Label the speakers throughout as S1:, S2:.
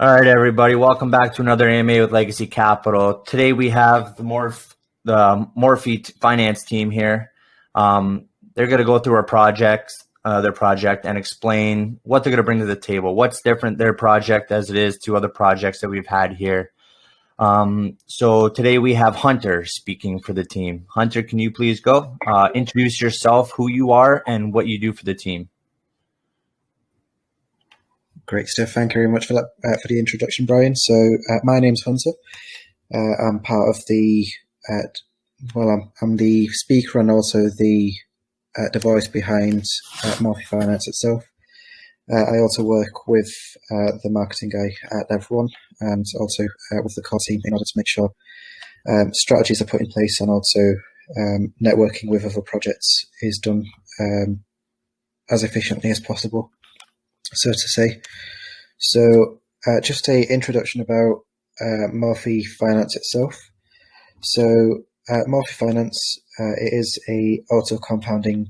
S1: All right, everybody. Welcome back to another AMA with Legacy Capital. Today we have the Morfy finance team here. They're going to go through their project, and explain what they're going to bring to the table. What's different their project as it is to other projects that we've had here. So today we have Hunter speaking for the team. Hunter, can you please go introduce yourself, who you are, and what you do for the team?
S2: Great stuff. Thank you very much for that, for the introduction, Brian. So my name's Hunter. I'm part of the, I'm the speaker and also the voice behind Morfy Finance itself. I also work with the marketing guy at Everyone and also with the core team in order to make sure strategies are put in place and also networking with other projects is done as efficiently as possible, so to say. So just a introduction about Morfy Finance itself. So Morfy Finance, it is a auto compounding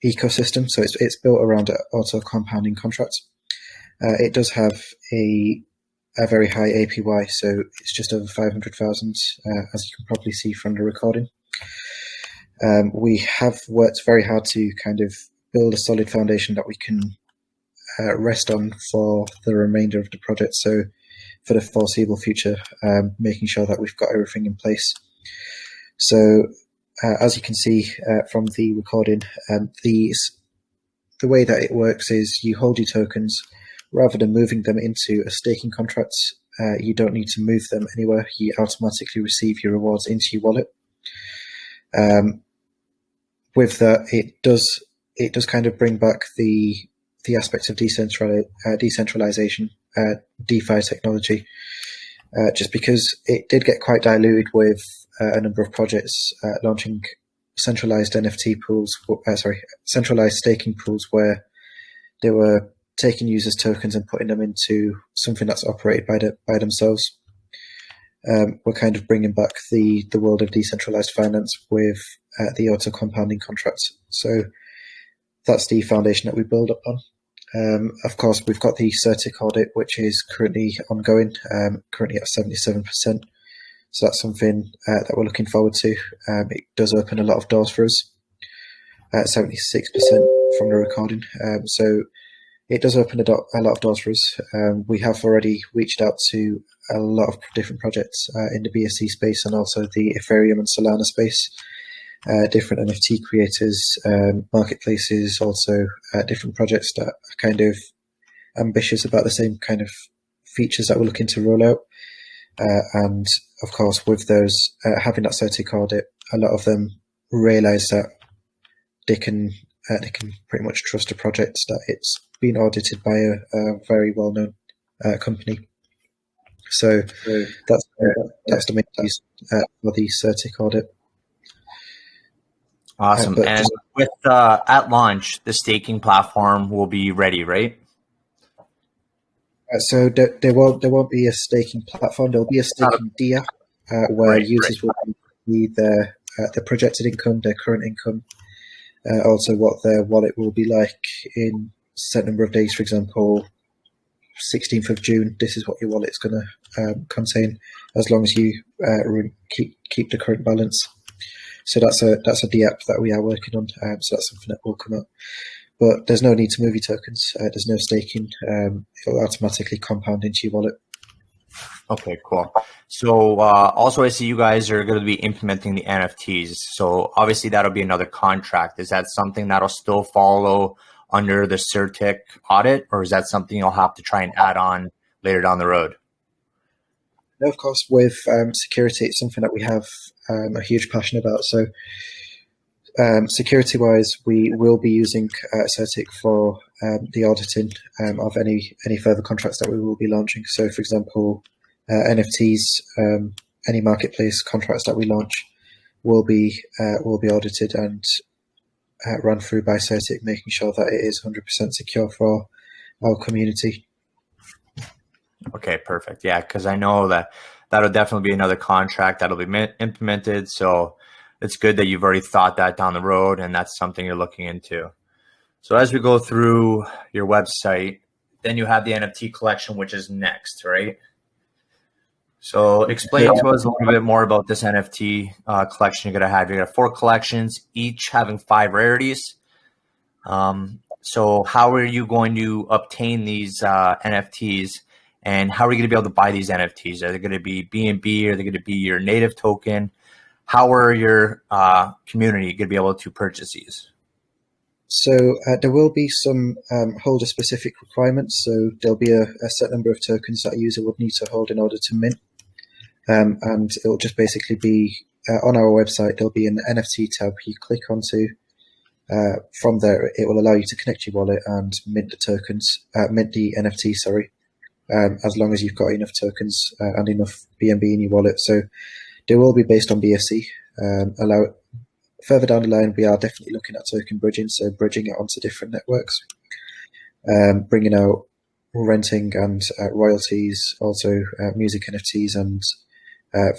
S2: ecosystem. So it's built around auto compounding contracts. It does have a very high APY, so it's just over 500,000, as you can probably see from the recording. We have worked very hard to kind of build a solid foundation that we can rest on for the remainder of the project. So for the foreseeable future, making sure that we've got everything in place. So as you can see from the recording, the way that it works is you hold your tokens rather than moving them into a staking contract. You don't need to move them anywhere. You automatically receive your rewards into your wallet. With that, it does kind of bring back the aspects of decentralization, DeFi technology, just because it did get quite diluted with a number of projects launching centralized NFT pools, centralized staking pools, where they were taking users' tokens and putting them into something that's operated by themselves. We're kind of bringing back the world of decentralized finance with the auto compounding contracts. So that's the foundation that we build upon. Of course, we've got the Certik audit, which is currently ongoing, currently at 77%. So that's something that we're looking forward to. It does open a lot of doors for us, 76% from the recording. So it does open a lot of doors for us. We have already reached out to a lot of different projects in the BSC space and also the Ethereum and Solana space. Different NFT creators, marketplaces, also different projects that are kind of ambitious about the same kind of features that we're looking to roll out. And of course, with those having that Certik audit, a lot of them realize that they can pretty much trust a project that it's been audited by a very well-known company. So that's the main use for the Certik audit.
S1: Awesome. And with at launch, the staking platform will be ready, right?
S2: So there won't be a staking platform. There'll be a staking DApp where users will see their projected income, their current income, also what their wallet will be like in a set number of days. For example, 16th of June, this is what your wallet's going to contain, as long as you keep the current balance. So that's a DApp that we are working on. So that's something that will come up. But there's no need to move your tokens. There's no staking. It'll automatically compound into your wallet.
S1: Okay, cool. So also I see you guys are going to be implementing the NFTs. So obviously that'll be another contract. Is that something that'll still follow under the Certik audit, or is that something you'll have to try and add on later down the road?
S2: No, of course, with security, it's something that we have a huge passion about. So security-wise, we will be using Certik for the auditing of any further contracts that we will be launching. So, for example, NFTs, any marketplace contracts that we launch will be audited and run through by Certik, making sure that it is 100% secure for our community.
S1: Okay, perfect. Yeah, because I know that'll definitely be another contract that'll be implemented. So it's good that you've already thought that down the road, and that's something you're looking into. So as we go through your website, then you have the NFT collection, which is next, right? So explain to us a little bit more about this NFT collection you're going to have. You're going to have 4 collections, each having 5 rarities. So how are you going to obtain these NFTs, and how are you going to be able to buy these NFTs? Are they going to be BNB? Are they going to be your native token? How are your community going to be able to purchase these?
S2: So there will be some holder-specific requirements. So there'll be a set number of tokens that a user would need to hold in order to mint. And it'll just basically be on our website, there'll be an NFT tab you click onto. From there, it will allow you to connect your wallet and mint the tokens, mint the NFT, as long as you've got enough tokens and enough BNB in your wallet. So they will be based on BSC. Further down the line, we are definitely looking at token bridging, so bridging it onto different networks, bringing out renting and royalties, also music NFTs and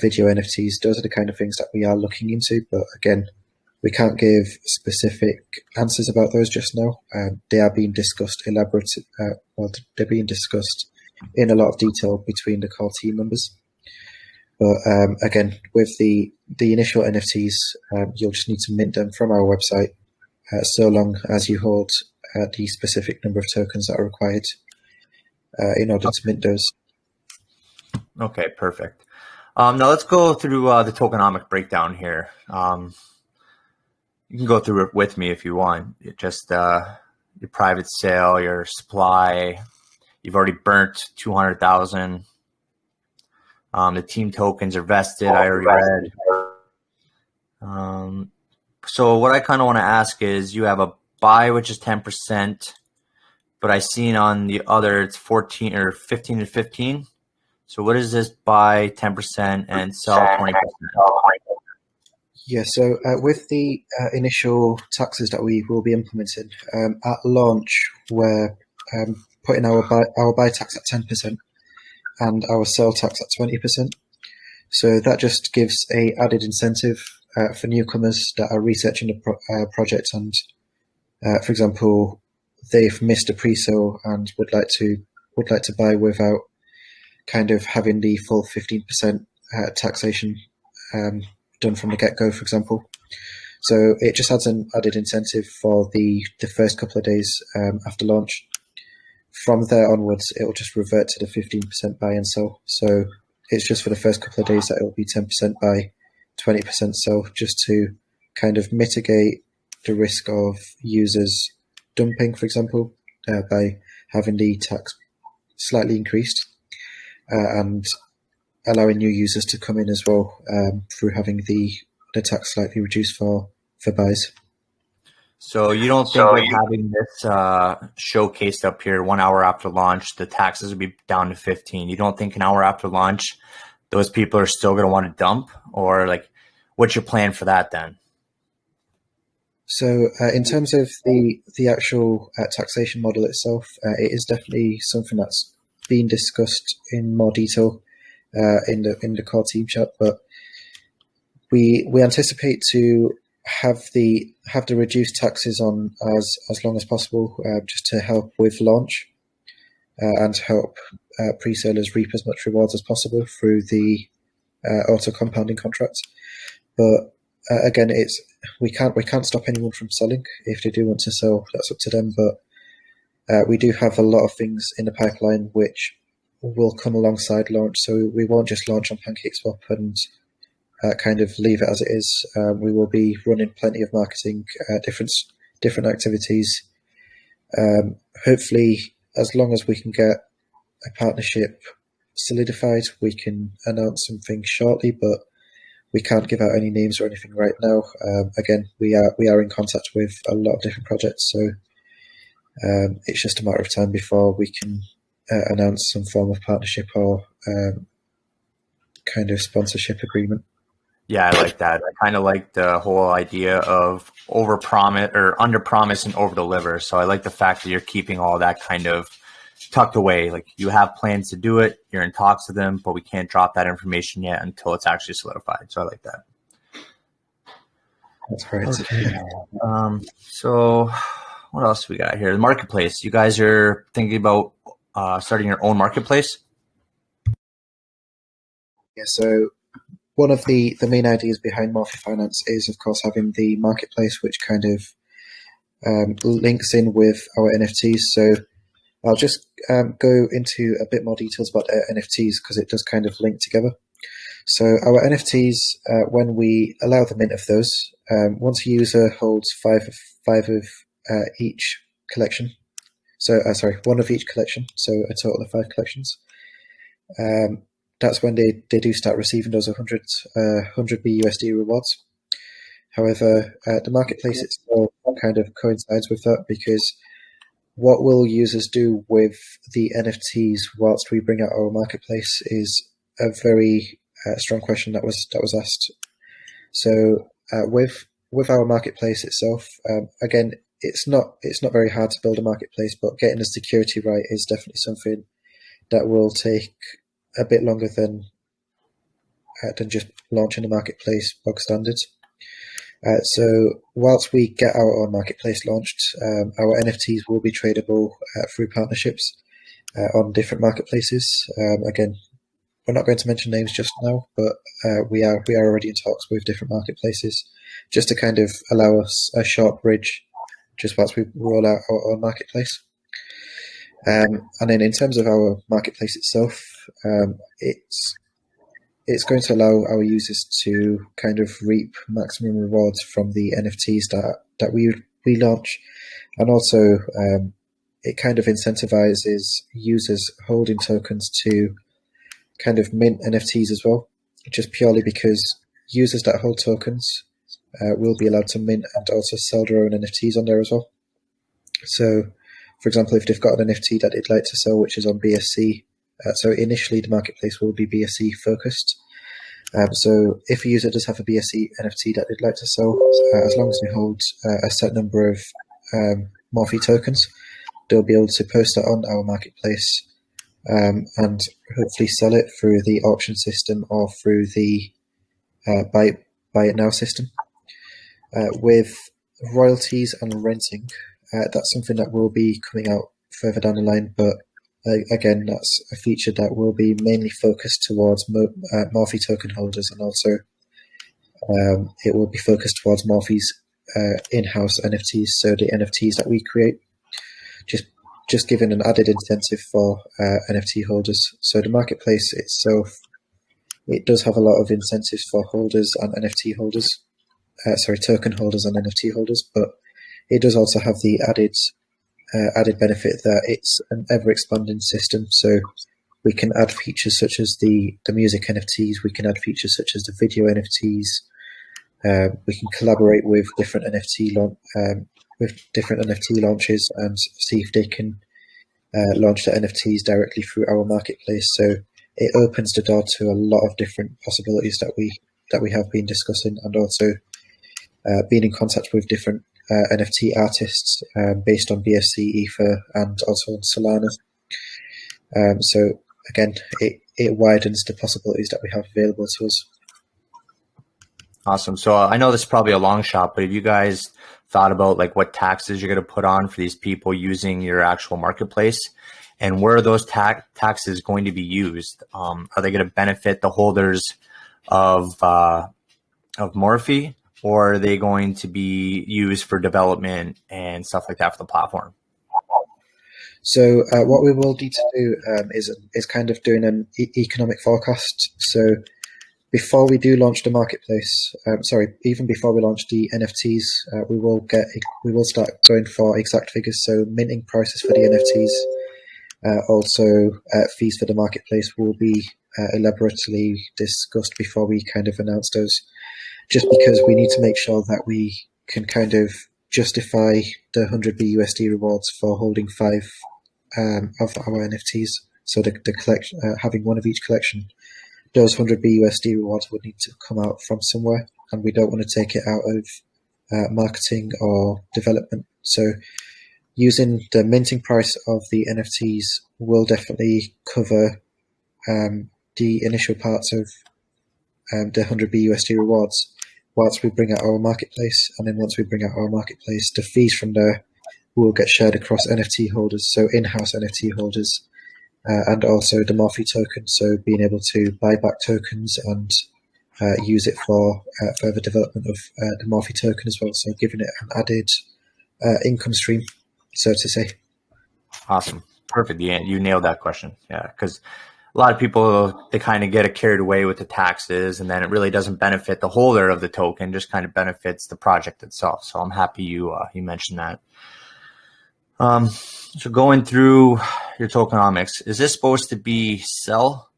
S2: video NFTs. Those are the kind of things that we are looking into, but again, we can't give specific answers about those just now. They are being discussed they're being discussed in a lot of detail between the core team members. But again, with the initial NFTs, you'll just need to mint them from our website, so long as you hold the specific number of tokens that are required in order to mint those.
S1: Okay, perfect. Now let's go through the tokenomic breakdown here. You can go through it with me if you want. Just your private sale, your supply. You've already burnt 200,000. The team tokens are vested. I already read. So what I kind of want to ask is, you have a buy, which is 10%, but I seen on the other it's 14 or 15 to 15. So what is this buy 10% and sell 20%?
S2: Yeah, so with the initial taxes that we will be implementing at launch, we're putting our buy tax at 10% and our sell tax at 20%. So that just gives a added incentive for newcomers that are researching the project, and for example, they've missed a pre-sale and would like to buy without kind of having the full 15% taxation done from the get-go, for example. So it just adds an added incentive for the first couple of days after launch. From there onwards, it will just revert to the 15% buy and sell. So it's just for the first couple of days that it will be 10% buy, 20% sell, just to kind of mitigate the risk of users dumping, for example, by having the tax slightly increased, and allowing new users to come in as well through having the tax slightly reduced for buys.
S1: So you don't think with having this showcased up here 1 hour after launch, the taxes would be down to 15? You don't think an hour after launch, those people are still going to want to dump? Or like, what's your plan for that then?
S2: So in terms of the actual taxation model itself, it is definitely something that's being discussed in more detail in the core team chat, but we anticipate to have the reduced taxes on as long as possible, just to help with launch and help pre-sellers reap as much rewards as possible through the auto compounding contracts. But again, we can't stop anyone from selling. If they do want to sell, that's up to them. But we do have a lot of things in the pipeline which will come alongside launch, so we won't just launch on PancakeSwap and kind of leave it as it is. We will be running plenty of marketing, different activities. Hopefully, as long as we can get a partnership solidified, we can announce something shortly, but we can't give out any names or anything right now. Again, we are in contact with a lot of different projects, so it's just a matter of time before we can announce some form of partnership or kind of sponsorship agreement.
S1: Yeah, I like that. I kind of like the whole idea of over-promise or under-promise and over-deliver. So I like the fact that you're keeping all that kind of tucked away. Like, you have plans to do it, you're in talks with them, but we can't drop that information yet until it's actually solidified. So I like that.
S2: That's right.
S1: Okay. So what else we got here? The marketplace. You guys are thinking about starting your own marketplace?
S2: Yeah, so one of the main ideas behind Morfy Finance is, of course, having the marketplace, which kind of links in with our NFTs. So I'll just go into a bit more details about NFTs because it does kind of link together. So our NFTs, when we allow the mint of those, once a user holds five of each collection, so one of each collection, so a total of 5 collections, that's when they do start receiving those 100 BUSD rewards. However, the marketplace itself kind of coincides with that, because what will users do with the NFTs whilst we bring out our marketplace is a very strong question that was asked. So with our marketplace itself, again, it's not very hard to build a marketplace, but getting the security right is definitely something that will take a bit longer than just launching a marketplace bog standard. So whilst we get our own marketplace launched, our NFTs will be tradable through partnerships on different marketplaces. Again, we're not going to mention names just now, but we are already in talks with different marketplaces, just to kind of allow us a short bridge just whilst we roll out our own marketplace. And then in terms of our marketplace itself, it's going to allow our users to kind of reap maximum rewards from the NFTs that we launch, and also it kind of incentivizes users holding tokens to kind of mint NFTs as well, just purely because users that hold tokens will be allowed to mint and also sell their own NFTs on there as well. So, for example, if they've got an NFT that they'd like to sell, which is on BSC, so initially the marketplace will be BSC focused. So if a user does have a BSC NFT that they'd like to sell, as long as they hold a set number of Morphy tokens, they'll be able to post that on our marketplace and hopefully sell it through the auction system or through the buy it now system. With royalties and renting, that's something that will be coming out further down the line, but again, that's a feature that will be mainly focused towards Morphy token holders, and also it will be focused towards Morphy's in-house NFTs, so the NFTs that we create, just giving an added incentive for NFT holders. So the marketplace itself, it does have a lot of incentives for holders and NFT holders, token holders and NFT holders, but it does also have the added benefit that it's an ever-expanding system. So we can add features such as the music NFTs, we can add features such as the video NFTs, we can collaborate with different NFT launches and see if they can launch the NFTs directly through our marketplace. So it opens the door to a lot of different possibilities that we have been discussing, and also being in contact with different NFT artists based on BSC, Ether, and also on Solana. So again, it widens the possibilities that we have available to us.
S1: Awesome. So I know this is probably a long shot, but have you guys thought about like what taxes you're going to put on for these people using your actual marketplace, and where are those taxes going to be used? Are they going to benefit the holders of Morphy, or are they going to be used for development and stuff like that for the platform?
S2: So what we will need to do is kind of doing an economic forecast. So before we do launch the marketplace, even before we launch the NFTs, we will start going for exact figures. So minting prices for the NFTs, also fees for the marketplace will be elaborately discussed before we kind of announce those, just because we need to make sure that we can kind of justify the 100 BUSD rewards for holding 5 of our NFTs. So the collection, having one of each collection, those 100 BUSD rewards would need to come out from somewhere, and we don't want to take it out of marketing or development. So using the minting price of the NFTs will definitely cover the initial parts of the 100 BUSD rewards whilst we bring out our marketplace. And then once we bring out our marketplace, the fees from there will get shared across NFT holders, so in-house NFT holders and also the Morfy token. So being able to buy back tokens and use it for further development of the Morphy token as well. So giving it an added income stream, so to say.
S1: Awesome. Perfect. You nailed that question. Yeah, because a lot of people, they kind of get carried away with the taxes, and then it really doesn't benefit the holder of the token, just kind of benefits the project itself. So I'm happy you mentioned that. So going through your tokenomics, is this supposed to be sell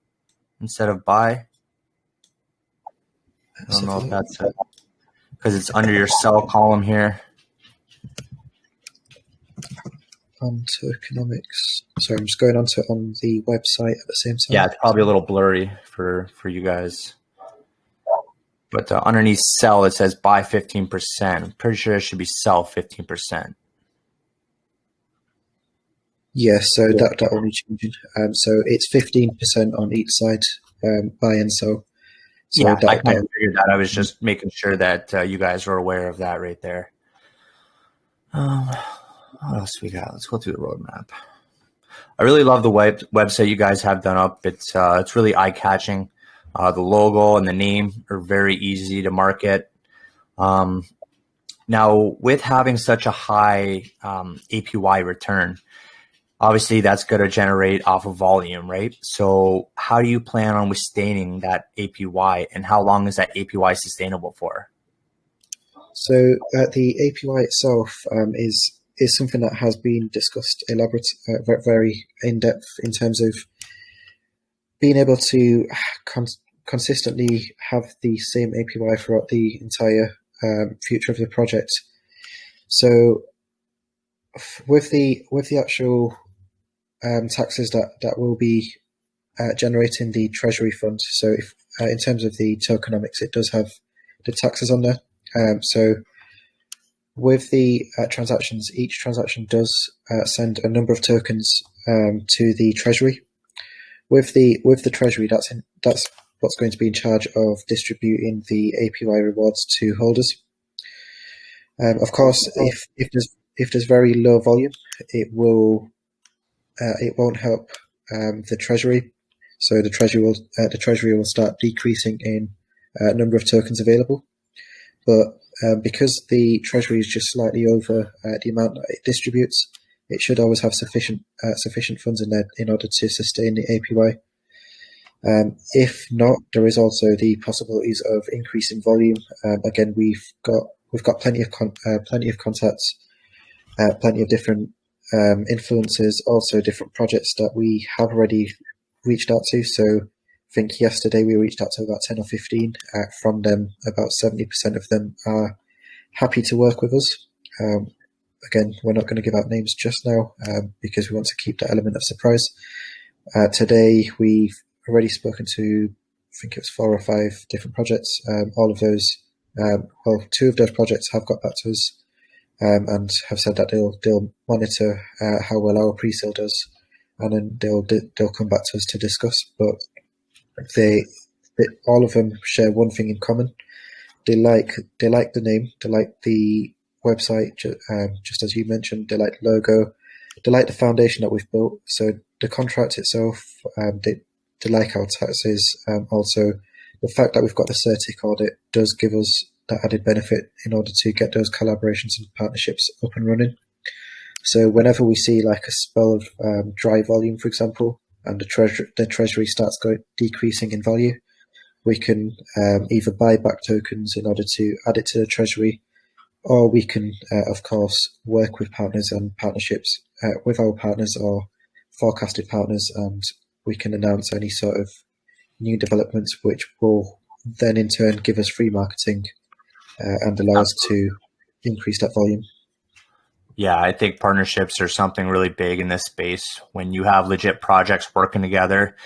S1: instead of buy? I don't know if that's it, because it's under your sell column here.
S2: On tokenomics. Sorry, I'm just going on to it on the website at the same time.
S1: Yeah, it's probably a little blurry for you guys. But underneath sell, it says buy 15%. I'm pretty sure it should be sell 15%.
S2: Yeah, so that only changing. So it's 15% on each side, buy and sell. So
S1: yeah, I kind of figured that. I was just making sure that you guys were aware of that right there. What else we got? Let's go through the roadmap. I really love the website you guys have done up. It's really eye-catching. The logo and the name are very easy to market. Now, with having such a high APY return, obviously that's going to generate off of volume, right? So how do you plan on sustaining that APY, and how long is that APY sustainable for?
S2: So the APY itself is something that has been discussed very in depth in terms of being able to consistently have the same APY throughout the entire future of the project. So with the actual taxes that will be generating the treasury fund. So if in terms of the tokenomics, it does have the taxes on there. So with the transactions, each transaction does send a number of tokens to the treasury. With the treasury, that's what's going to be in charge of distributing the APY rewards to holders. Of course, if there's very low volume, it won't help the treasury. So the treasury will start decreasing in number of tokens available. But because the treasury is just slightly over the amount that it distributes, it should always have sufficient funds in there in order to sustain the APY. If not, there is also the possibilities of increasing volume. Again, we've got plenty of contacts, plenty of different influencers, also different projects that we have already reached out to. So I think yesterday we reached out to about 10 or 15. From them, about 70% of them are happy to work with us. Again, we're not going to give out names just now because we want to keep that element of surprise. Today, we've already spoken to, I think it was 4 or 5 different projects. All of those, 2 of those projects have got back to us and have said that they'll monitor how well our pre-sale does, and then they'll come back to us to discuss. But they all of them share one thing in common. They like the name, they like the website, just as you mentioned, they like the logo, they like the foundation that we've built. So the contract itself, they like our taxes. Also, the fact that we've got the Certik audit does give us that added benefit in order to get those collaborations and partnerships up and running. So whenever we see like a spell of dry volume, for example, and the treasury starts decreasing in value, we can either buy back tokens in order to add it to the treasury, or we can, of course, work with partners and partnerships with our partners or forecasted partners, and we can announce any sort of new developments, which will then in turn give us free marketing and allow us to increase that volume.
S1: Yeah, I think partnerships are something really big in this space. When you have legit projects working together,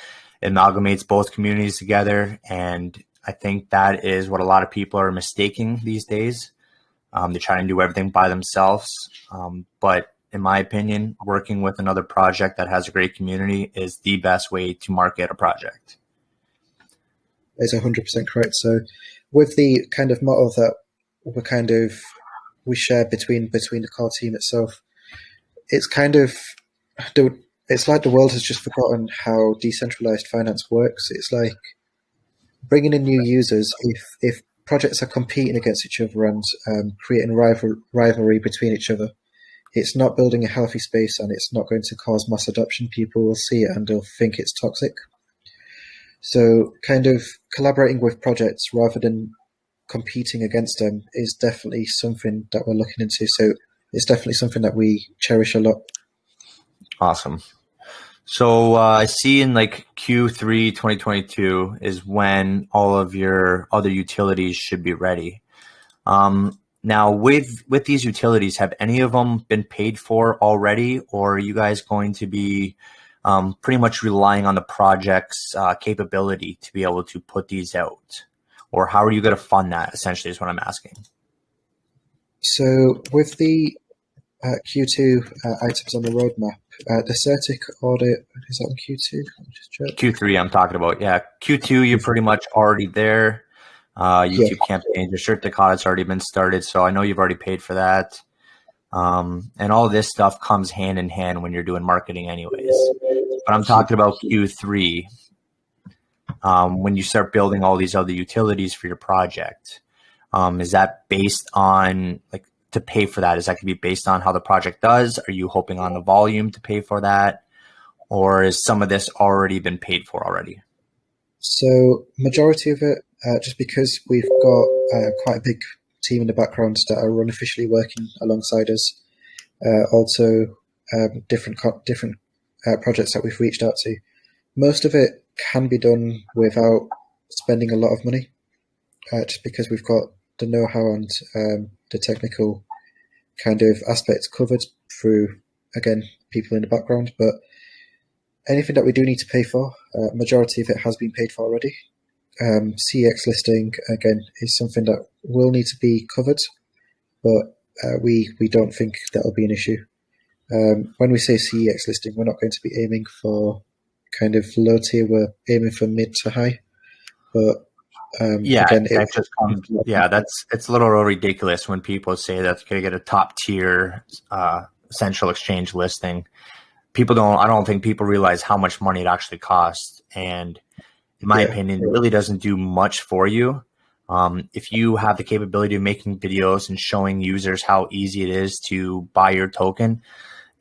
S1: it amalgamates both communities together. And I think that is what a lot of people are mistaking these days. They try and do everything by themselves. But in my opinion, working with another project that has a great community is the best way to market a project.
S2: It's 100% correct. So with the kind of model that we share between the core team itself, it's kind of it's like the world has just forgotten how decentralized finance works. It's like bringing in new users. If projects are competing against each other and creating rivalry between each other, it's not building a healthy space, and it's not going to cause mass adoption. People will see it and they'll think it's toxic. So kind of collaborating with projects rather than competing against them is definitely something that we're looking into. So it's definitely something that we cherish a lot.
S1: Awesome. So I see in like Q3 2022 is when all of your other utilities should be ready. Now with these utilities, have any of them been paid for already, or are you guys going to be pretty much relying on the project's capability to be able to put these out? Or how are you going to fund that, essentially, is what I'm asking.
S2: So with the Q2 items on the roadmap, the Certik audit, is that on Q2? Let me just check.
S1: Q3 I'm talking about. Yeah, Q2 you're pretty much already there. YouTube campaign, your Certik audit's already been started, so I know you've already paid for that. And all this stuff comes hand in hand when you're doing marketing anyways. But I'm talking about Q3. When you start building all these other utilities for your project, is that based on like to pay for that? Is that going to be based on how the project does? Are you hoping on the volume to pay for that? Or is some of this already been paid for already?
S2: So majority of it, just because we've got quite a big team in the background that are unofficially working alongside us. Also different projects that we've reached out to. Most of it can be done without spending a lot of money, just because we've got the know-how and the technical kind of aspects covered through, again, people in the background. But anything that we do need to pay for, majority of it has been paid for already. CEX listing, again, is something that will need to be covered, but we don't think that'll be an issue. When we say CEX listing, we're not going to be aiming for kind of low tier, we're aiming for mid to high. But again,
S1: it's a little ridiculous when people say that they're going to get a top tier central exchange listing. I don't think people realize how much money it actually costs. And in my opinion, it really doesn't do much for you. If you have the capability of making videos and showing users how easy it is to buy your token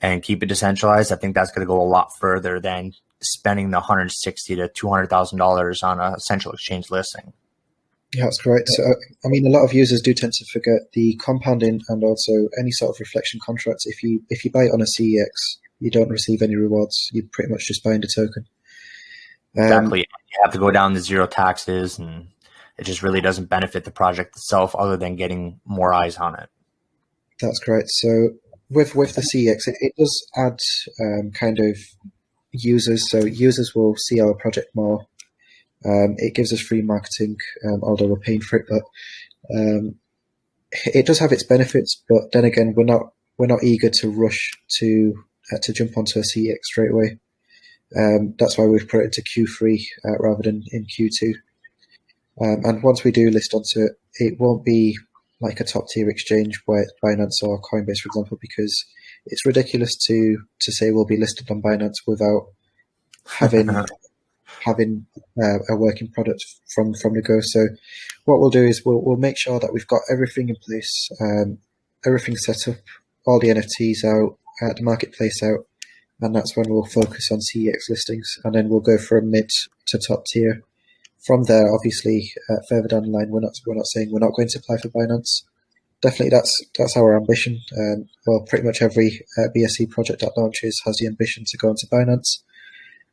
S1: and keep it decentralized, I think that's going to go a lot further than spending the $160,000 to $200,000 on a central exchange listing.
S2: Yeah, that's correct. So, I mean, a lot of users do tend to forget the compounding and also any sort of reflection contracts. If you buy it on a CEX, you don't receive any rewards. You're pretty much just buying the token.
S1: Exactly. You have to go down to zero taxes, and it just really doesn't benefit the project itself other than getting more eyes on it.
S2: That's correct. So with the CEX, it does add kind of users. So users will see our project more. It gives us free marketing, although we're paying for it. But it does have its benefits. But then again, we're not eager to rush to jump onto a CEX straight away. That's why we've put it into Q3 rather than in Q2. And once we do list onto it, it won't be like a top tier exchange where it's Binance or Coinbase, for example, because it's ridiculous to say we'll be listed on Binance without having a working product from the go. So what we'll do is we'll make sure that we've got everything in place, everything set up, all the NFTs out, the marketplace out, and that's when we'll focus on CEX listings, and then we'll go from mid to top tier. From there, obviously, further down the line, we're not saying we're not going to apply for Binance. Definitely, that's our ambition. Well, pretty much every BSC project that launches has the ambition to go into Binance.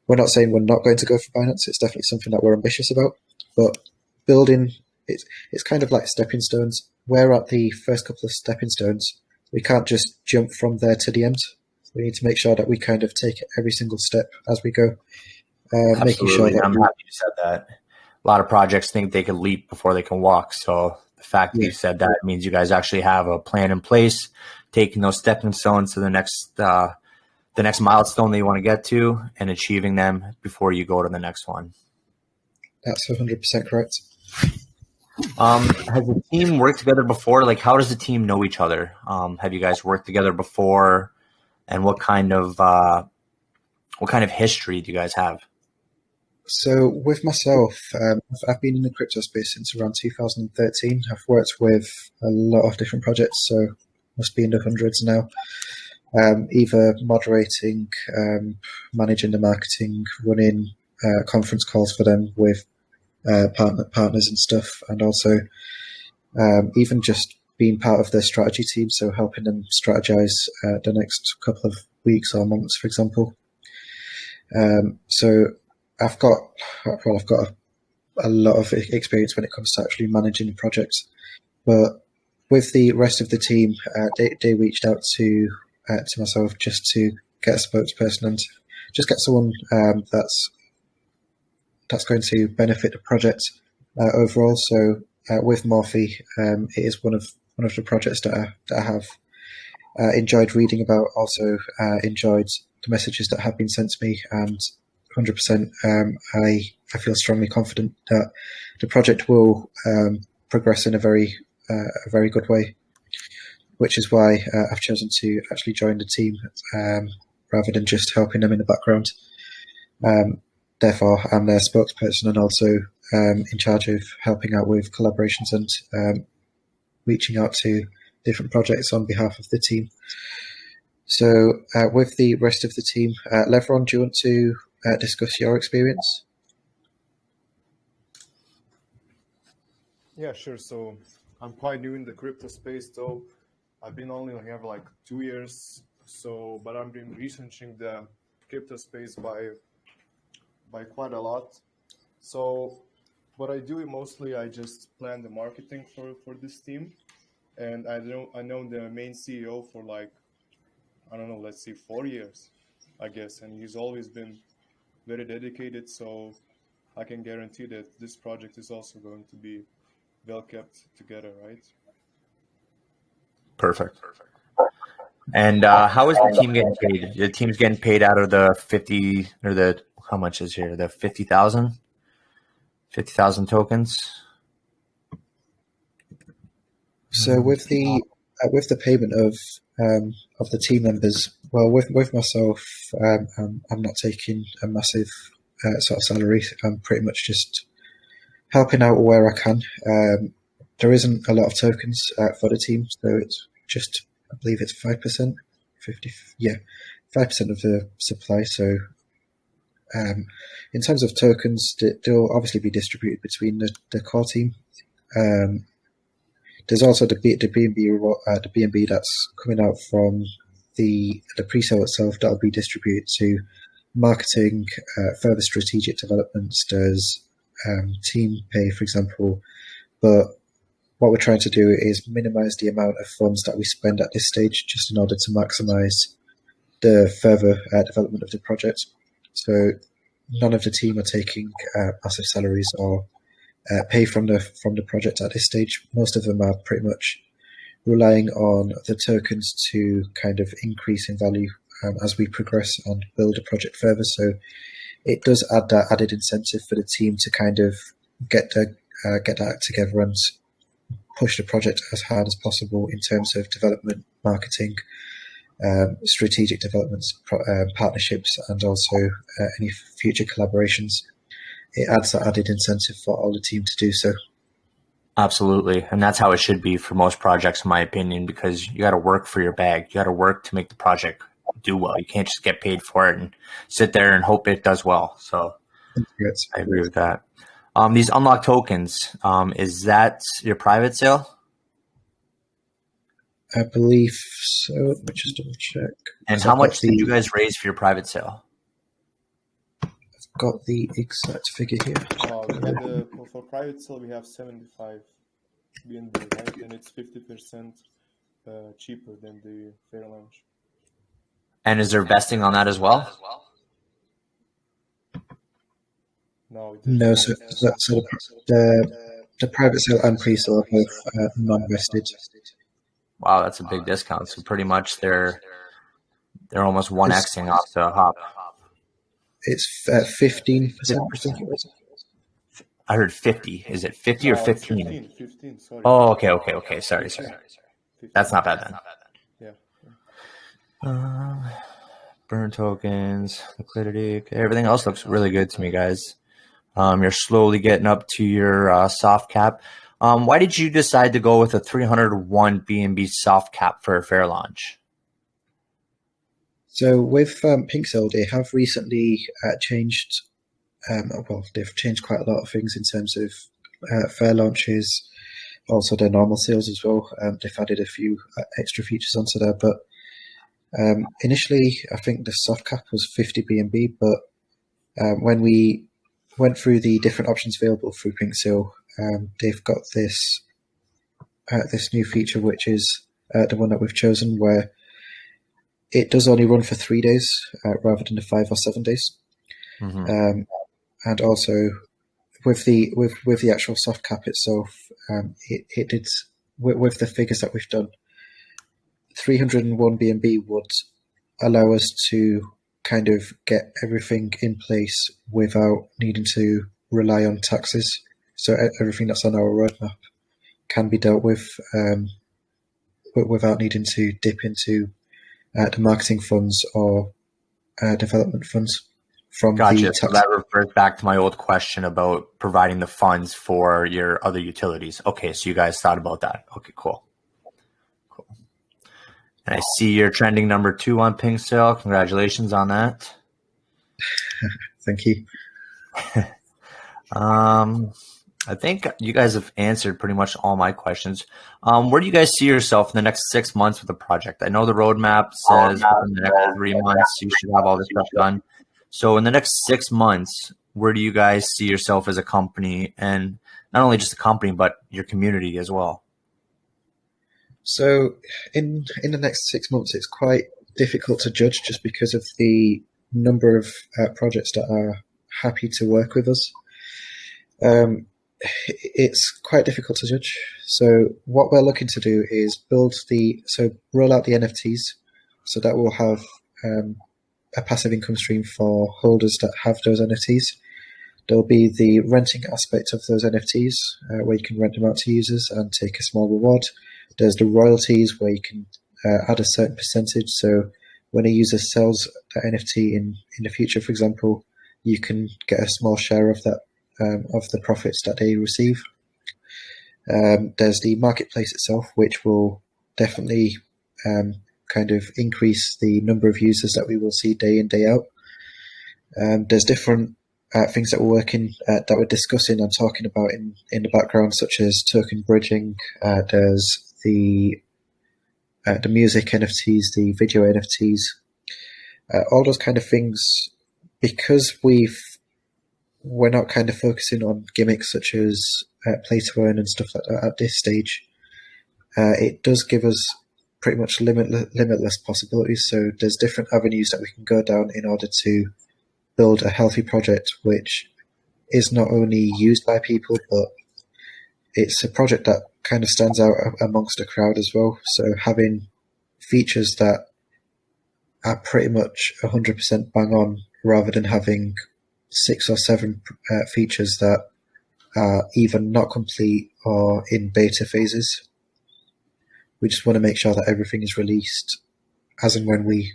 S2: We're not saying we're not going to go for Binance. It's definitely something that we're ambitious about. But building, it's kind of like stepping stones. We're at the first couple of stepping stones. We can't just jump from there to the end. We need to make sure that we kind of take every single step as we go. Making sure that
S1: I'm happy you said that. A lot of projects think they can leap before they can walk. So the fact that you said that means you guys actually have a plan in place, taking those stepping stones to the next milestone that you want to get to and achieving them before you go to the next one.
S2: That's 100% correct.
S1: Has the team worked together before? Like, how does the team know each other? Have you guys worked together before? And what kind of What kind of history do you guys have?
S2: So with myself, I've been in the crypto space since around 2013. I've worked with a lot of different projects, so must be in the hundreds now. Either moderating, managing the marketing, running conference calls for them with partners and stuff, and also even just being part of their strategy team, so helping them strategize the next couple of weeks or months, for example. So I've got a lot of experience when it comes to actually managing projects. But with the rest of the team, they reached out to myself just to get a spokesperson and just get someone that's going to benefit the project overall. So with Morfy, it is one of the projects that I have enjoyed reading about. Also enjoyed the messages that have been sent to me, and 100%, I feel strongly confident that the project will progress in a very good way, which is why I've chosen to actually join the team rather than just helping them in the background. Therefore, I'm their spokesperson and also in charge of helping out with collaborations and reaching out to different projects on behalf of the team. So with the rest of the team, Levron, do you want to discuss your experience?
S3: Yeah, sure. So I'm quite new in the crypto space, though. I've been only here for like 2 years. So, but I've been researching the crypto space by quite a lot. So, what I do mostly, I just plan the marketing for this team, and I know the main CEO for like, I don't know, let's say 4 years, I guess, and he's always been very dedicated. So I can guarantee that this project is also going to be well kept together, right?
S1: Perfect. And how is the team getting paid? The team's getting paid out of the 50 or the, how much is here? The 50,000 tokens.
S2: So with the payment of the team members, well, with myself, I'm not taking a massive sort of salary. I'm pretty much just helping out where I can. There isn't a lot of tokens for the team, so it's just, I believe it's 5%, 5% of the supply. So in terms of tokens, they'll obviously be distributed between the core team. There's also the BNB that's coming out from the pre-sale itself that'll be distributed to marketing, further strategic developments. There's team pay, for example, but what we're trying to do is minimize the amount of funds that we spend at this stage, just in order to maximize the further development of the project. So none of the team are taking massive salaries or pay from the project at this stage. Most of them are pretty much relying on the tokens to kind of increase in value as we progress and build the project further. So it does add that added incentive for the team to kind of get that together and push the project as hard as possible in terms of development, marketing, strategic developments, partnerships, and also any future collaborations. It adds that added incentive for all the team to do so.
S1: Absolutely. And that's how it should be for most projects, in my opinion, because you got to work for your bag. You got to work to make the project do well. You can't just get paid for it and sit there and hope it does well. So I agree with that. These unlocked tokens, is that your private sale?
S2: I believe so. Let me just double check.
S1: And how much did you guys raise for your private sale?
S2: I've got the exact figure here.
S3: For private sale, we have 75 BNB, right? And it's 50% cheaper than the fair launch.
S1: And is there vesting on that as well?
S3: No.
S2: So the private sale and pre-sale are both non-vested.
S1: Wow, that's a big discount. So pretty much they're almost 1xing off the hop.
S2: It's 15%. I think it was.
S1: I heard 50. Is it 50 or 15?
S3: 15, sorry.
S1: Oh, okay. Sorry. That's not bad then.
S3: Yeah.
S1: Burn tokens, liquidity. Okay, everything else looks really good to me, guys. You're slowly getting up to your soft cap. Why did you decide to go with a 301 BNB soft cap for a fair launch?
S2: So with Pinkcell, they have recently changed. Well, they've changed quite a lot of things in terms of fair launches, also their normal sales as well. They've added a few extra features onto there, but initially I think the soft cap was 50 BNB, but when we went through the different options available through Pinkcell, they've got this new feature, which is the one that we've chosen, where it does only run for 3 days rather than the 5 or 7 days.
S1: Mm-hmm.
S2: And also with the actual soft cap itself, it did with the figures that we've done. 301 BNB would allow us to kind of get everything in place without needing to rely on taxes. So everything that's on our roadmap can be dealt with without needing to dip into the marketing funds or development funds from
S1: Gotcha.
S2: the tax.
S1: So that refers back to my old question about providing the funds for your other utilities. Okay, so you guys thought about that. Okay, cool. And I see you're trending number 2 on Pinkcell. Congratulations on that.
S2: Thank you.
S1: I think you guys have answered pretty much all my questions. Where do you guys see yourself in the next 6 months with the project? I know the roadmap says in the next 3 months you should have all this stuff done. So in the next 6 months, where do you guys see yourself as a company, and not only just a company, but your community as well?
S2: So in the next 6 months, it's quite difficult to judge just because of the number of projects that are happy to work with us. It's quite difficult to judge. So what we're looking to do is roll out the NFTs, so that will have a passive income stream for holders that have those NFTs. There'll be the renting aspect of those NFTs, where you can rent them out to users and take a small reward. There's the royalties, where you can add a certain percentage. So when a user sells that NFT in the future, for example, you can get a small share of that, of the profits that they receive. There's the marketplace itself, which will definitely kind of increase the number of users that we will see day in, day out. There's different things that we're that we're discussing and talking about in the background, such as token bridging. There's the music NFTs, the video NFTs, all those kind of things. Because we're not kind of focusing on gimmicks such as play to earn and stuff like that at this stage. It does give us pretty much limitless possibilities. So there's different avenues that we can go down in order to build a healthy project, which is not only used by people, but it's a project that kind of stands out amongst the crowd as well. So having features that are pretty much 100% bang on, rather than having 6 or 7 features that are either not complete or in beta phases. We just want to make sure that everything is released as and when we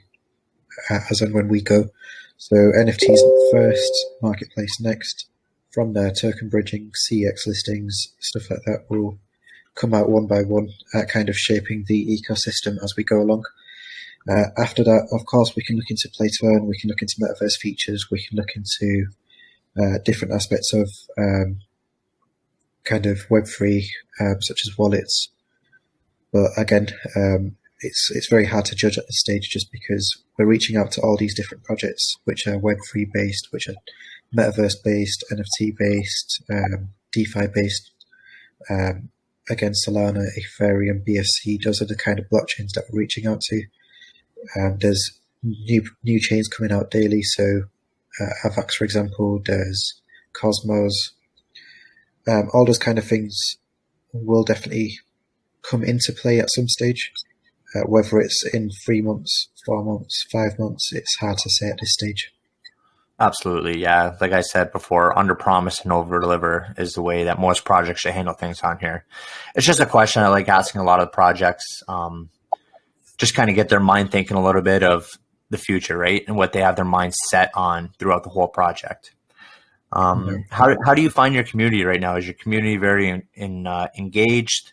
S2: go. So NFTs first, marketplace next. From there, token bridging, CX listings, stuff like that will come out one by one, kind of shaping the ecosystem as we go along. After that, of course, we can look into play to earn, we can look into metaverse features, we can look into different aspects of kind of Web3, such as wallets. But again, it's very hard to judge at this stage, just because we're reaching out to all these different projects, which are Web3 based, which are metaverse based, NFT based, DeFi based. Again, Solana, Ethereum, BSC, those are the kind of blockchains that we're reaching out to. There's new chains coming out daily. So Avax, for example, there's Cosmos. All those kind of things will definitely come into play at some stage. Whether it's in 3 months, 4 months, 5 months, it's hard to say at this stage.
S1: Absolutely, yeah. Like I said before, under promise and over deliver is the way that most projects should handle things on here. It's just a question I like asking a lot of projects, just kind of get their mind thinking a little bit of the future, right? And what they have their minds set on throughout the whole project. How do you find your community right now? Is your community very engaged?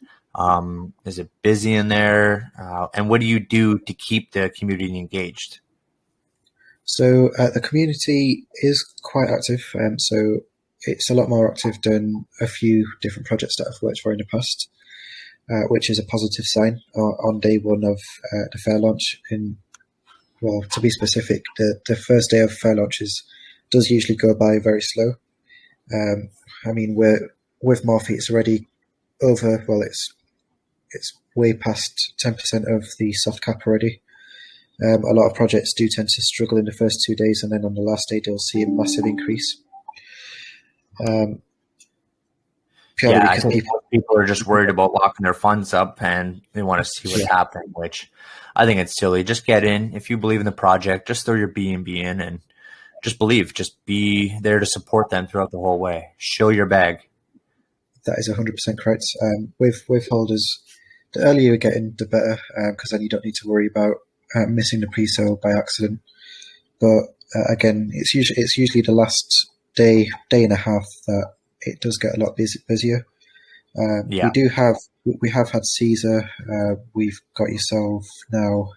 S1: Is it busy in there? And what do you do to keep the community engaged?
S2: So the community is quite active. So it's a lot more active than a few different projects that I've worked for in the past, which is a positive sign. On day one of the fair launch, well, to be specific, the first day of fair launches does usually go by very slow. I mean, with Morfy, it's already over. Well, it's way past 10% of the soft cap already. A lot of projects do tend to struggle in the first 2 days, and then on the last day, they'll see a massive increase. Purely
S1: I
S2: because
S1: think people are just worried about locking their funds up and they want to see what's happening, which I think it's silly. Just get in. If you believe in the project, just throw your BNB in and just believe. Just be there to support them throughout the whole way. Show your bag.
S2: That is 100% correct. With holders, the earlier you get in, the better, because then you don't need to worry about missing the pre-sale by accident. But again, it's usually the last day and a half that it does get a lot busier. We have had Caesar. We've got yourself now.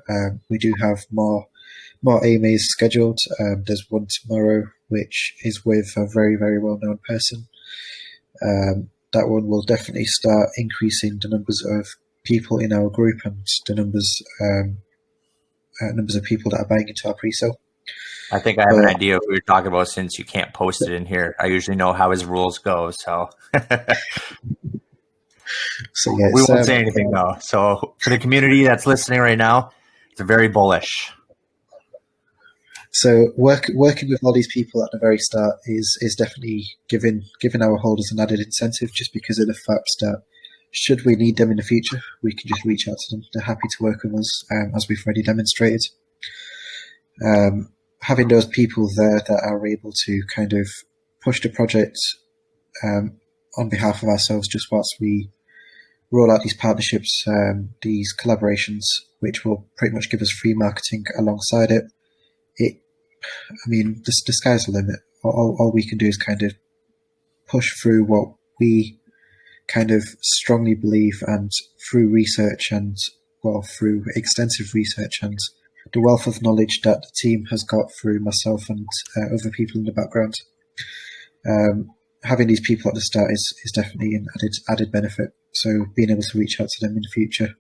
S2: We do have more AMAs scheduled. There's one tomorrow, which is with a very, very well-known person. That one will definitely start increasing the numbers of people in our group and the numbers of people that are buying into our pre-sale.
S1: I think I have an idea of what you're talking about since you can't post it in here. I usually know how his rules go, so.
S2: So yeah,
S1: we won't say anything though. So for the community that's listening right now, it's very bullish.
S2: So working with all these people at the very start is definitely giving our holders an added incentive, just because of the fact that should we need them in the future, we can just reach out to them. They're happy to work with us, as we've already demonstrated. Having those people there that are able to kind of push the project on behalf of ourselves, just whilst we roll out these partnerships, these collaborations, which will pretty much give us free marketing alongside it. The sky's the limit. All we can do is kind of push through what we kind of strongly believe, and through research and, well, through extensive research and the wealth of knowledge that the team has got through myself and other people in the background. Having these people at the start is definitely an added benefit. So being able to reach out to them in the future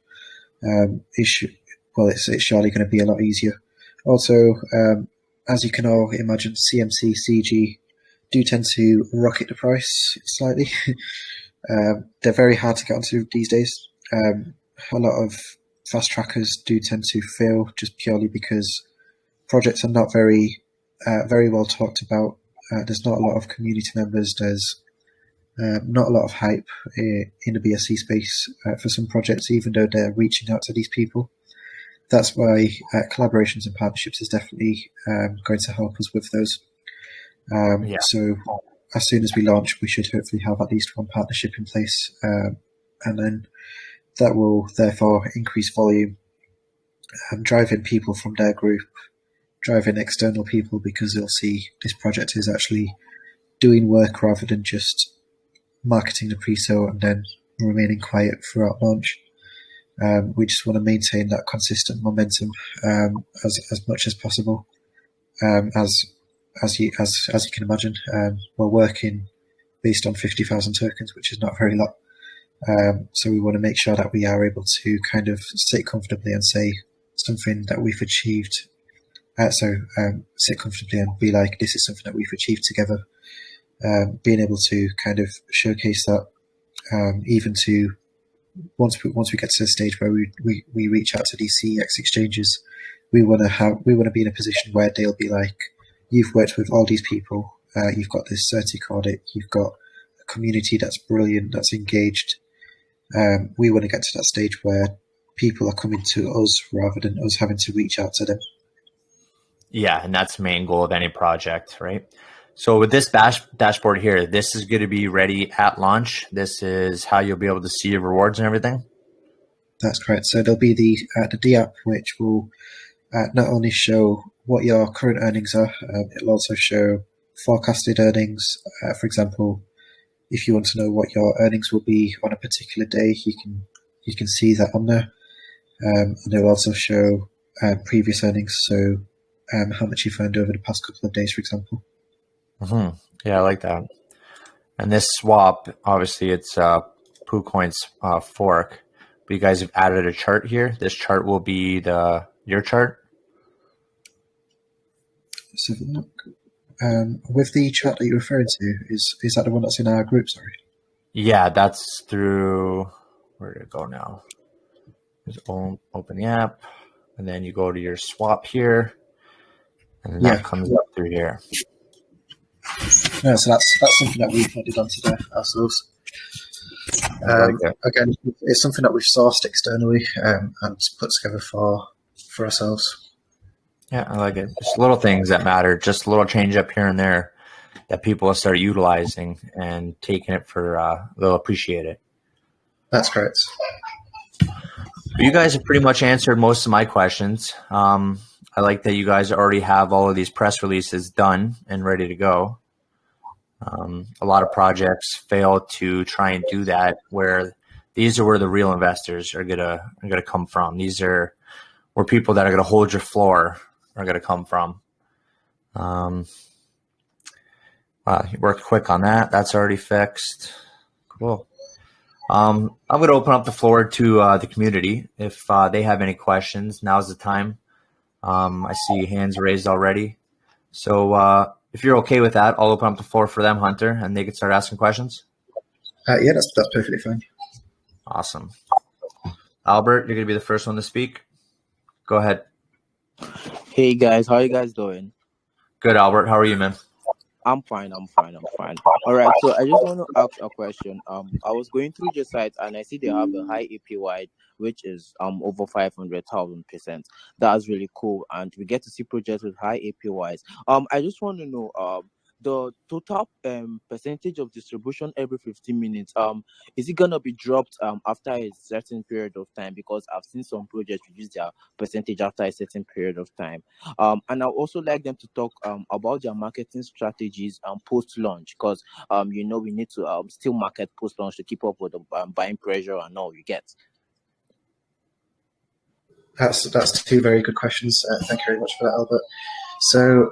S2: it's surely going to be a lot easier. Also, as you can all imagine, CMC, CG do tend to rocket the price slightly. They're very hard to get onto these days. A lot of fast trackers do tend to fail just purely because projects are not very well talked about. There's not a lot of community members. There's not a lot of hype in the BSC space for some projects, even though they're reaching out to these people. That's why collaborations and partnerships is definitely going to help us with those. So as soon as we launch, we should hopefully have at least one partnership in place, and then that will therefore increase volume and drive in people from their group, drive in external people, because they'll see this project is actually doing work rather than just marketing the pre-sale and then remaining quiet throughout launch. We just want to maintain that consistent momentum as much as possible. As you can imagine, we're working based on 50,000 tokens, which is not very lot. So we want to make sure that we are able to kind of sit comfortably and say something that we've achieved. Sit comfortably and be like, this is something that we've achieved together. Being able to kind of showcase that, even to once we get to the stage where we reach out to these CEX exchanges, we want to be in a position where they'll be like, you've worked with all these people, you've got this Certik audit, you've got a community that's brilliant, that's engaged. We want to get to that stage where people are coming to us rather than us having to reach out to them.
S1: Yeah, and that's the main goal of any project, right? So with this dashboard here, this is going to be ready at launch. This is how you'll be able to see your rewards and everything.
S2: That's correct. So there'll be the D app, which will not only show what your current earnings are, it'll also show forecasted earnings. For example, if you want to know what your earnings will be on a particular day, you can see that on there, and it'll also show previous earnings. So how much you've earned over the past couple of days, for example.
S1: Mm-hmm. Yeah, I like that. And this swap, obviously, it's PooCoin's fork. But you guys have added a chart here. This chart will be your chart.
S2: So with the chart that you're referring to, is that the one that's in our group? Sorry.
S1: Yeah, that's through. Where did it go now? Just open the app, and then you go to your swap here, and then that comes up through here.
S2: Yeah, so that's something that we've added onto there ourselves. Again, it's something that we've sourced externally and put together for ourselves.
S1: Yeah, I like it. Just little things that matter, just a little change up here and there that people will start utilizing and taking it for, they'll appreciate it.
S2: That's correct.
S1: You guys have pretty much answered most of my questions. I like that you guys already have all of these press releases done and ready to go. A lot of projects fail to try and do that, where these are where the real investors are gonna come from. These are where people that are gonna hold your floor are gonna come from. You worked quick on that. That's already fixed. Cool. I'm going to open up the floor to the community. If they have any questions, now's the time. I see hands raised already. So if you're okay with that, I'll open up the floor for them, Hunter, and they can start asking questions.
S2: Yeah, that's perfectly fine.
S1: Awesome. Albert, you're going to be the first one to speak. Go ahead.
S4: Hey guys, how are you guys doing?
S1: Good, Albert. How are you, man?
S4: I'm fine. All right, so I just want to ask a question. I was going through your site and I see they have a high APY, which is over 500,000%. That's really cool, and we get to see projects with high APYs. I just want to know the total percentage of distribution every 15 minutes. Is it gonna be dropped after a certain period of time? Because I've seen some projects reduce their percentage after a certain period of time. And I also like them to talk about their marketing strategies post launch, because we need to still market post launch to keep up with the buying pressure and all you get.
S2: That's two very good questions. Thank you very much for that, Albert. So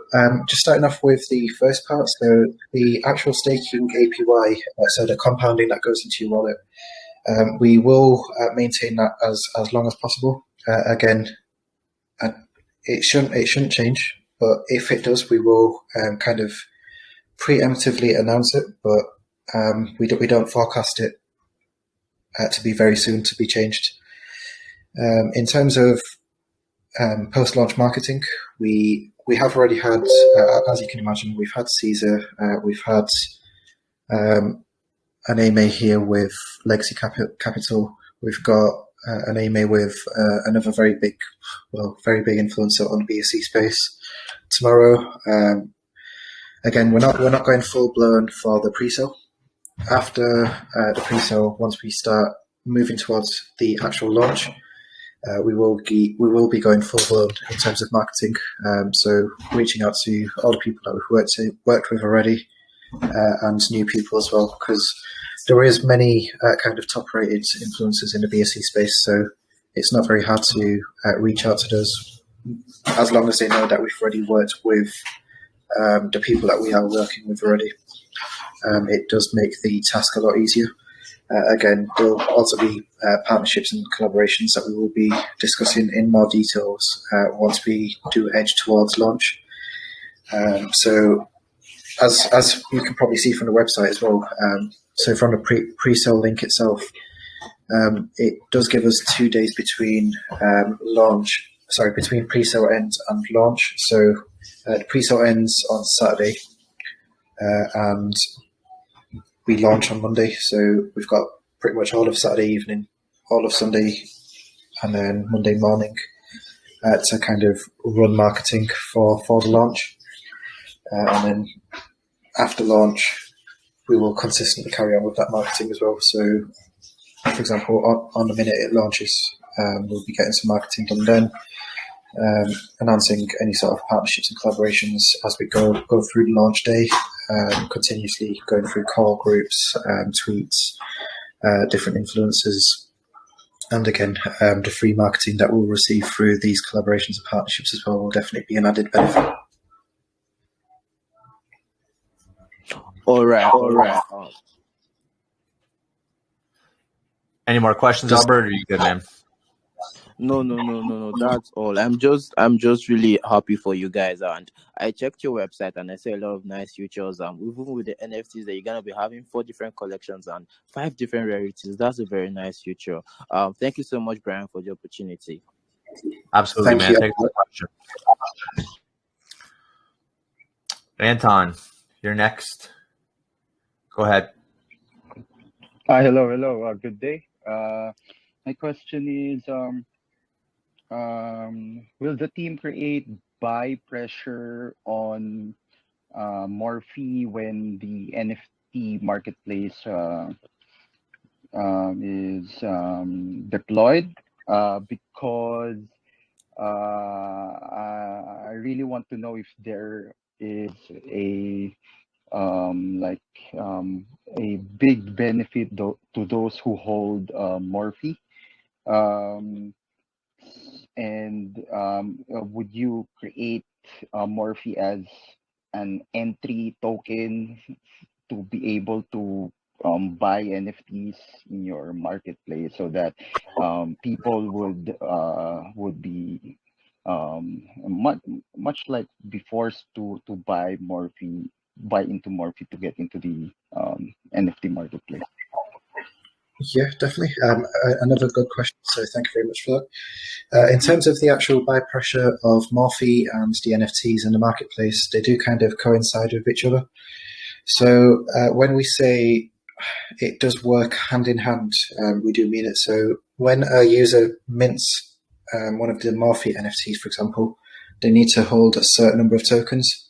S2: just starting off with the first part, so the actual staking APY, so the compounding that goes into your wallet, we will maintain that as long as possible. Again, it shouldn't change, but if it does, we will kind of preemptively announce it, but we don't forecast it to be very soon to be changed. In terms of post-launch marketing, we have already had, as you can imagine, we've had Caesar, we've had an AMA here with Legacy Capital. We've got an AMA with another very big influencer on the BSC space tomorrow. Again, we're not going full blown for the pre-sale. After the pre-sale, once we start moving towards the actual launch, we will be going full blown in terms of marketing. So reaching out to all the people that we've worked with already, and new people as well, because there is many kind of top rated influencers in the BSC space. So it's not very hard to reach out to those, as long as they know that we've already worked with the people that we are working with already. It does make the task a lot easier. Again, there'll also be partnerships and collaborations that we will be discussing in more details once we do edge towards launch. So as you can probably see from the website as well, so from the pre-sale link itself, it does give us 2 days between between pre-sale ends and launch. So the pre-sale ends on Saturday, and we launch on Monday. So we've got pretty much all of Saturday evening, all of Sunday, and then Monday morning to kind of run marketing for the launch. And then after launch, we will consistently carry on with that marketing as well. So, for example, on the minute it launches, we'll be getting some marketing done then. announcing any sort of partnerships and collaborations as we go through the launch day, continuously going through call groups, tweets, different influencers, and again, the free marketing that we'll receive through these collaborations and partnerships as well will definitely be an added benefit.
S4: All right.
S1: Any more questions, Albert, or are you good, man?
S4: No. That's all. I'm just really happy for you guys, and I checked your website and I see a lot of nice features. Even with the NFTs that you're gonna be having 4 different collections and 5 different rarities. That's a very nice feature. Thank you so much, Brian, for the opportunity.
S1: Absolutely,
S2: Thank
S1: man.
S2: you.
S1: Thanks for the question. Anton, you're next. Go ahead.
S5: Hello. Good day. My question is, will the team create buy pressure on Morphy when the NFT marketplace is deployed? Because I really want to know if there is a big benefit to those who hold Morphy. Would you create Morphy as an entry token to be able to buy NFTs in your marketplace so that people would be much like be forced to buy into Morphy to get into the NFT marketplace?
S2: Yeah, definitely. Another good question, so thank you very much for that. In terms of the actual buy pressure of Morphy and the NFTs in the marketplace, they do kind of coincide with each other. So when we say it does work hand in hand, we do mean it. So when a user mints one of the Morphy NFTs, for example, they need to hold a certain number of tokens.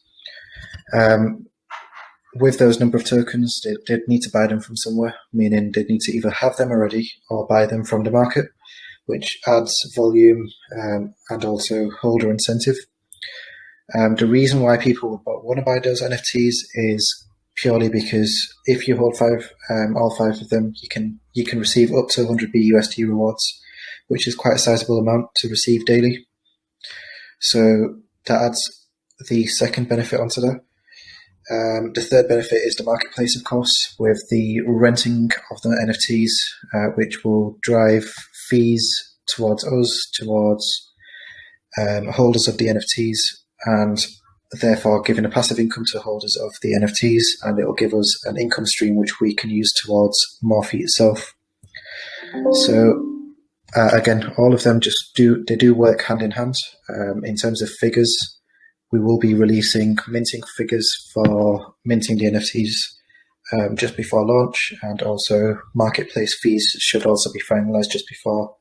S2: With those number of tokens, they'd need to buy them from somewhere, meaning they'd need to either have them already or buy them from the market, which adds volume and also holder incentive. The reason why people would want to buy those NFTs is purely because if you hold all 5 of them, you can receive up to 100 BUSD rewards, which is quite a sizable amount to receive daily. So that adds the second benefit onto that. The third benefit is the marketplace, of course, with the renting of the NFTs, which will drive fees towards us, towards holders of the NFTs, and therefore giving a passive income to holders of the NFTs, and it will give us an income stream which we can use towards Morphy itself. So again, all of them they do work hand in hand. In terms of figures, we will be releasing minting figures for minting the NFTs just before launch, and also marketplace fees should also be finalized just before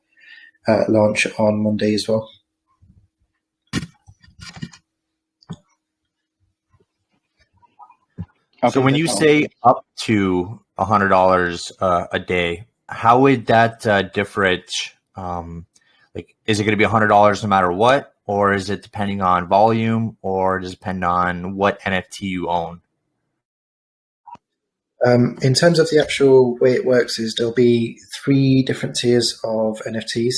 S2: launch on Monday as well.
S1: So when you say up to $100 a day, how would that differentiate? Is it going to be $100 no matter what? Or is it depending on volume, or does it depend on what NFT you own?
S2: In terms of the actual way it works is there'll be 3 different tiers of NFTs.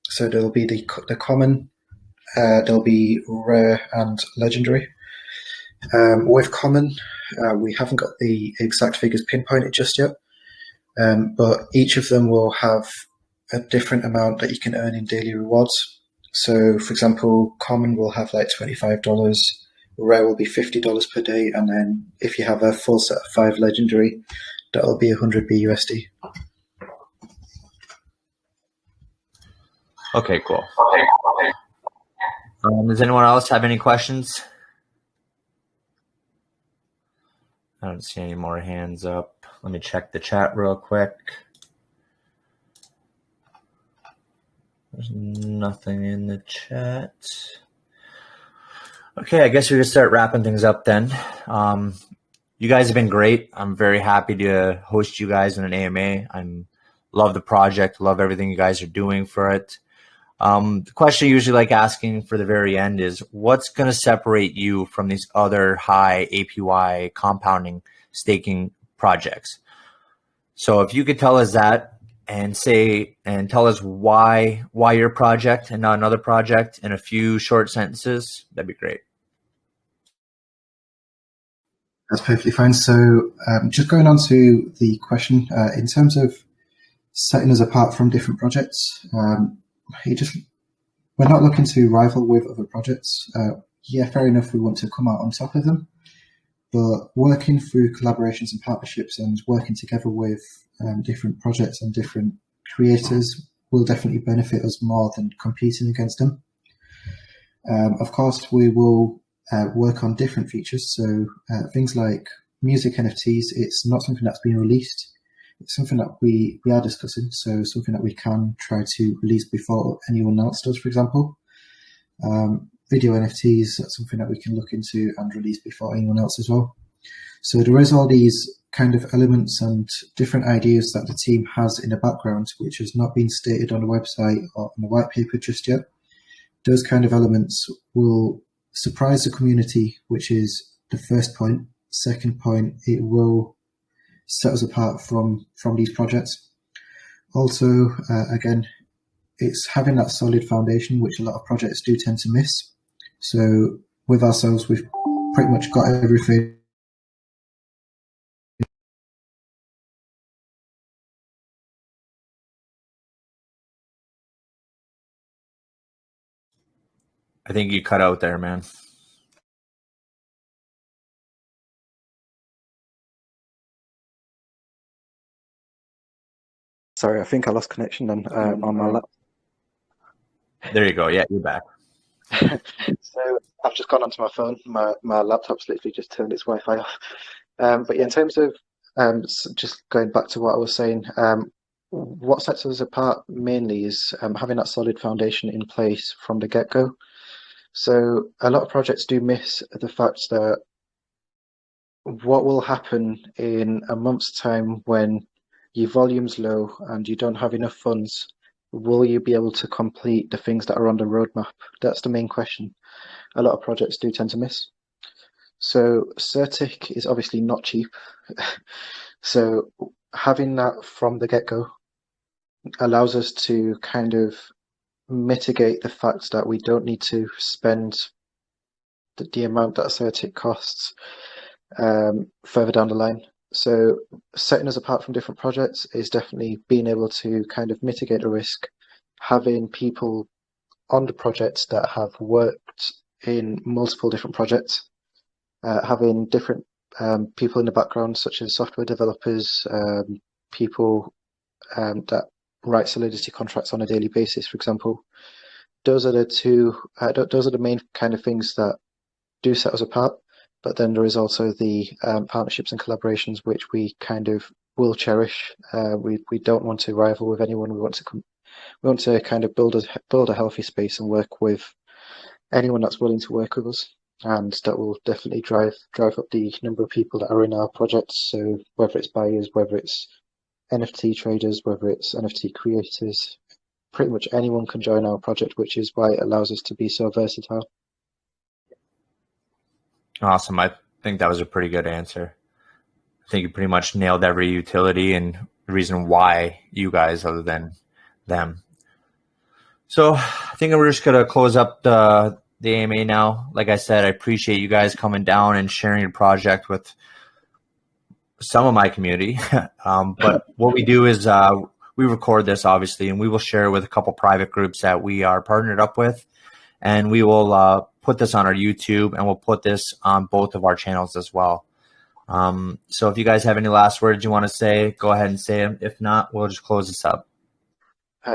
S2: So there'll be the common, there'll be rare and legendary. With common, we haven't got the exact figures pinpointed just yet, but each of them will have a different amount that you can earn in daily rewards. So, for example, common will have like $25, rare will be $50 per day, and then if you have a full set of 5 legendary, that'll be 100 BUSD.
S1: Okay, cool. Does anyone else have any questions? I don't see any more hands up. Let me check the chat real quick. There's nothing in the chat. Okay, I guess we can start wrapping things up then. You guys have been great. I'm very happy to host you guys in an AMA. I love the project, love everything you guys are doing for it. The question I usually like asking for the very end is, what's going to separate you from these other high APY compounding staking projects? So if you could tell us that and tell us why your project and not another project in a few short sentences, that'd be great.
S2: That's perfectly fine. So just going on to the question, in terms of setting us apart from different projects, we're not looking to rival with other projects. Yeah, fair enough, we want to come out on top of them, but working through collaborations and partnerships and working together with different projects and different creators will definitely benefit us more than competing against them. Of course, we will work on different features. So things like music NFTs, it's not something that's been released. It's something that we are discussing. So something that we can try to release before anyone else does, for example. Video NFTs, that's something that we can look into and release before anyone else as well. So there is all these kind of elements and different ideas that the team has in the background, which has not been stated on the website or on the white paper just yet. Those kind of elements will surprise the community, which is the first point. Second point, it will set us apart from these projects. Also, again, it's having that solid foundation, which a lot of projects do tend to miss. So with ourselves, we've pretty much got everything.
S1: I think you cut out there, man.
S2: Sorry, I think I lost connection on my laptop.
S1: There you go. Yeah, you're back.
S2: So I've just gone onto my phone. My laptop's literally just turned its Wi-Fi off. But yeah, in terms of just going back to what I was saying, what sets us apart mainly is having that solid foundation in place from the get-go. So a lot of projects do miss the fact that what will happen in a month's time when your volume's low and you don't have enough funds, will you be able to complete the things that are on the roadmap? That's the main question a lot of projects do tend to miss. So Certik is obviously not cheap. So having that from the get-go allows us to kind of mitigate the fact that we don't need to spend the amount that Certik costs further down the line. So setting us apart from different projects is definitely being able to kind of mitigate the risk, having people on the projects that have worked in multiple different projects, having different people in the background, such as software developers, people that write Solidity contracts on a daily basis, for example. Those are the main kind of things that do set us apart. But then there is also the partnerships and collaborations, which we kind of will cherish. We don't want to rival with anyone. We want to kind of build a healthy space and work with anyone that's willing to work with us, and that will definitely drive up the number of people that are in our projects. So whether it's buyers, whether it's NFT traders, whether it's NFT creators, pretty much anyone can join our project, which is why it allows us to be so versatile.
S1: Awesome. I think that was a pretty good answer. I think you pretty much nailed every utility and the reason why you guys other than them. So I think we're just going to close up the AMA now. Like I said, I appreciate you guys coming down and sharing your project with some of my community. But what we do is we record this, obviously, and we will share it with a couple private groups that we are partnered up with. And we will put this on our YouTube, and we'll put this on both of our channels as well. So if you guys have any last words you want to say, go ahead and say them. If not, we'll just close this up.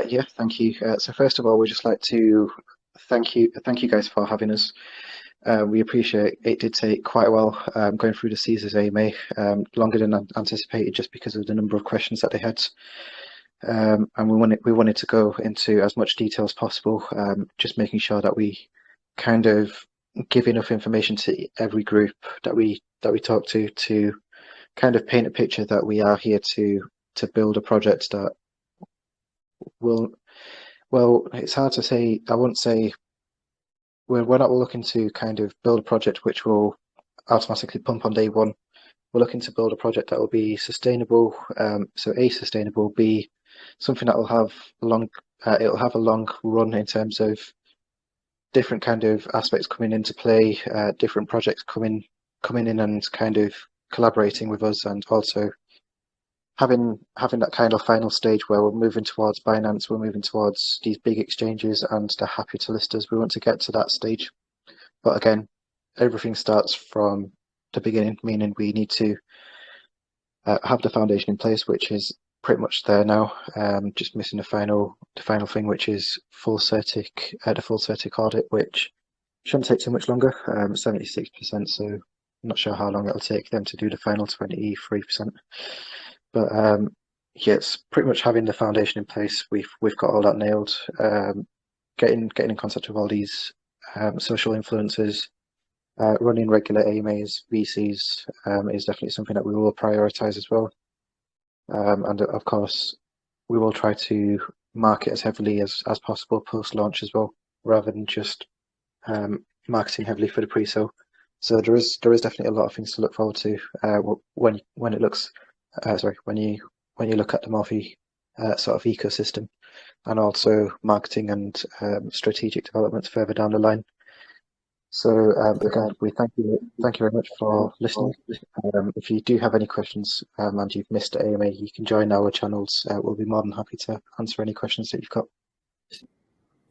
S2: Yeah, thank you. So first of all, we'd just like to thank you guys for having us. We appreciate it. Did take quite a while going through the Caesars AMA, longer than anticipated, just because of the number of questions that they had. And we wanted to go into as much detail as possible, just making sure that we kind of give enough information to every group that we talk to kind of paint a picture that we are here to build a project that will Well, it's hard to say. I wouldn't say we're not looking to kind of build a project which will automatically pump on day one. We're looking to build a project that will be sustainable. So A, sustainable, B, something that will have it'll have a long run in terms of different kind of aspects coming into play, different projects coming in and kind of collaborating with us, and also having that kind of final stage where we're moving towards Binance, we're moving towards these big exchanges, and they're happy to list us. We want to get to that stage, but again, everything starts from the beginning, meaning we need to have the foundation in place, which is pretty much there now. Just missing the final thing, which is full Certik, the full Certik audit, which shouldn't take too much longer. 76%, so I'm not sure how long it'll take them to do the final 23%. But yeah, it's pretty much having the foundation in place. We've got all that nailed. Getting in contact with all these social influencers, running regular AMAs, VCs is definitely something that we will prioritize as well. And of course, we will try to market as heavily as possible post-launch as well, rather than just marketing heavily for the pre-sale. So there is definitely a lot of things to look forward to when it looks when you look at the Morfy sort of ecosystem, and also marketing and strategic developments further down the line. So again, we thank you very much for listening. If you do have any questions and you've missed the AMA, you can join our channels. We'll be more than happy to answer any questions that you've got.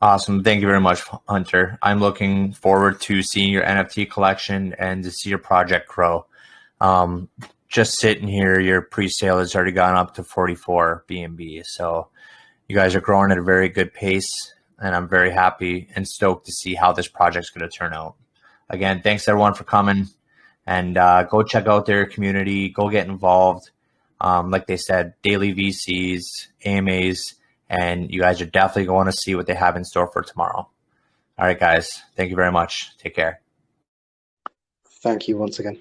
S1: Awesome. Thank you very much, Hunter. I'm looking forward to seeing your NFT collection and to see your project grow. Just sitting here, your pre-sale has already gone up to 44 BNB. So you guys are growing at a very good pace, and I'm very happy and stoked to see how this project's going to turn out. Again, thanks everyone for coming, and go check out their community, go get involved. Like they said, daily VCs, AMAs, and you guys are definitely going to see what they have in store for tomorrow. All right, guys, thank you very much. Take care.
S2: Thank you once again.